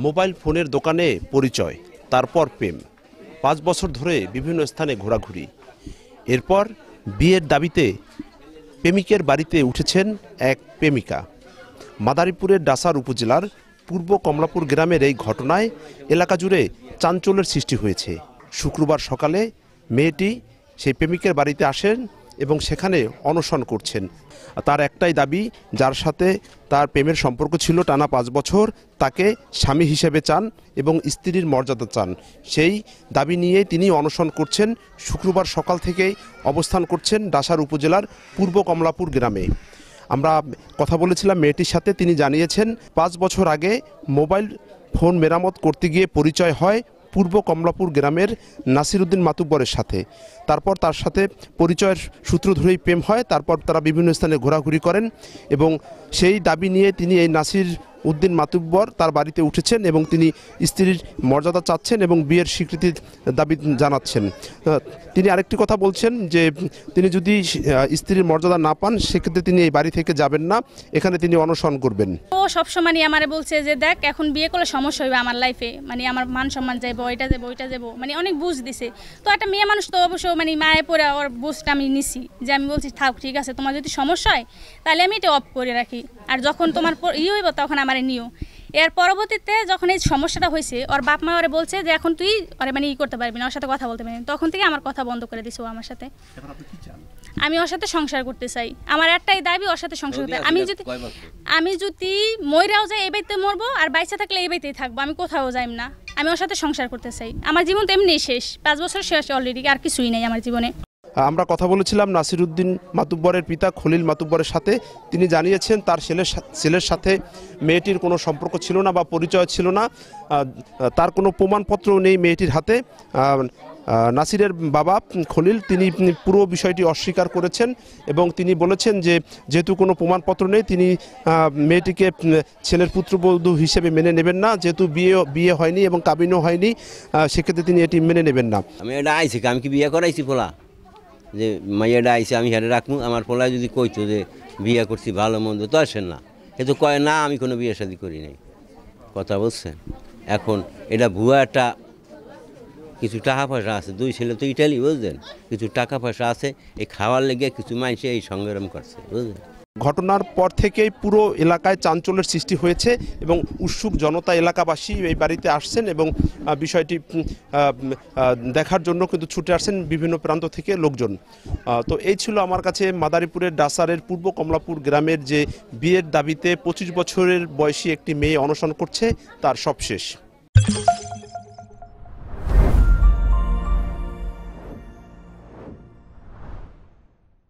Mobile ফোনের দোকানে পরিচয়, তারপর প্রেম, 5 বছর ধরে বিভিন্ন স্থানে ঘোরাঘুরি, এরপর বিয়ের দাবিতে প্রেমিকের বাড়িতে উঠেছেন এক প্রেমিকা। মাদারীপুরের ডাসার উপজেলার পূর্ব কমলাপুর গ্রামের এই ঘটনায় এলাকা জুড়ে চাঞ্চল্যের সৃষ্টি হয়েছে। শুক্রবার সকালে মেয়েটি সেই প্রেমিকের বাড়িতে আসেন এবং সেখানে অনশন করছেন। তার একটাই দাবি, যার সাথে তার প্রেমের সম্পর্ক ছিল টানা 5 বছর, তাকে স্বামী হিসেবে চান এবং স্ত্রীর মর্যাদা চান। সেই দাবি নিয়ে তিনি অনশন করছেন। শুক্রবার সকাল থেকেই অবস্থান করছেন ডাসার উপজেলার পূর্ব কমলাপুর গ্রামে। আমরা কথা বলেছিলাম মেয়েটির সাথে। তিনি জানিয়েছেন 5 বছর আগে মোবাইল ফোন মেরামত করতে গিয়ে পরিচয় হয় পূর্ব কমলাপুর গ্রামের নাসিরউদ্দিন মাতুব্বরের সাথে। তারপর তার সাথে পরিচয়ের সূত্র ধরেই প্রেম হয়। তারপর তারা বিভিন্ন স্থানে ঘোরাঘুরি করেন এবং সেই দাবি নিয়ে তিনি এই নাসির উদ্দিন মাতুব্বর তার বাড়িতে উঠেছেন এবং তিনি স্ত্রীর মর্যাদা চাচ্ছেন এবং বিয়ের স্বীকৃতির দাবি জানাচ্ছেন। তিনি আরেকটি কথা বলছেন যে তিনি যদি স্ত্রীর মর্যাদা না পান সেক্ষেত্রে তিনি এই বাড়ি থেকে যাবেন না, এখানে তিনি অনশন করবেন। ও সবসময় আমারে বলছে যে দেখ এখন বিয়ে করলে সমস্যা হবে আমার লাইফে, আমার মান সম্মান যাইব, ওইটা যাবো অনেক বুঝ দিছে। তো একটা মেয়ে মানুষ তো অবশ্য মায়ে পড়ে ওর বুঝটা আমি নিছি, যে আমি বলছি থাক ঠিক আছে, তোমার যদি সমস্যা হয় তাহলে আমি এটা অফ করে রাখি, আর যখন তোমার হইব তখন আমার নিও। এর পরবর্তীতে যখন এই সমস্যাটা হয়েছে, ওর বাপ মা ওরে বলছে যে এখন তুই ওরে করতে পারবি না, ওর সাথে কথা বলতে পারবি না। তখন থেকে আমার কথা বন্ধ করে দিছে ও আমার সাথে। আমি ওর সাথে সংসার করতে চাই, আমার একটাই দাবি ওর সাথে সংসার করতে। আমি যদি মইরাও যাই এই বাড়িতে মরবো, আর বাইচা থাকলে এই বাড়িতেই থাকবো, আমি কোথাও যাইম না। আমি ওর সাথে সংসার করতে চাই। আমার জীবন তো এমনি শেষ, 5 বছর শেষ অলরেডি, আর কিছুই নেই আমার জীবনে। আমরা কথা বলেছিলাম নাসিরউদ্দিন মাতুব্বরের পিতা খলিল মাতুব্বরের সাথে। তিনি জানিয়েছেন তার ছেলের সাথে মেয়েটির কোনো সম্পর্ক ছিল না বা পরিচয় ছিল না, তার কোনো প্রমাণপত্র নেই মেয়েটির হাতে। নাসিরের বাবা খলিল তিনি পুরো বিষয়টি অস্বীকার করেছেন এবং তিনি বলেছেন যে যেহেতু কোনো প্রমাণপত্র নেই তিনি মেয়েটিকে ছেলের পুত্রবধূ হিসেবে মেনে নেবেন না, যেহেতু বিয়ে হয়নি এবং কাবিনও হয়নি, সেক্ষেত্রে তিনি এটি মেনে নেবেন না। আমি এটা আইছি, আমি কি বিয়ে করাইছি পোলা যে মাইয়াটা আইসি আমি হেঁটে রাখবো? আমার পোলায় যদি কইতো যে বিয়ে করছি ভালো মন্দ, তো আসেন না, এ তো কয় না আমি কোনো বিয়ে শাদি করি নাই। কথা বলছেন এখন এটা ভুয়া একটা কিছু টাকা পয়সা আছে, 2 ছেলে তো ইটালি বুঝলেন, কিছু টাকা পয়সা আছে, এই খাওয়ার লেগে কিছু মানুষে এই সংগ্রাম করছে বুঝলেন। ঘটনার পর থেকেই পুরো এলাকায় চাঞ্চল্যের সৃষ্টি হয়েছে এবং উৎসুক জনতা এলাকাবাসী এই বাড়িতে আসছেন এবং বিষয়টি দেখার জন্য কিন্তু ছুটে আসছেন বিভিন্ন প্রান্ত থেকে লোকজন। তো এই ছিল আমার কাছে মাদারীপুরের ডাসারের পূর্ব কমলাপুর গ্রামের যে বিয়ের দাবিতে 25 বছরের বয়সী একটি মেয়ে অনশন করছে তার সবশেষ।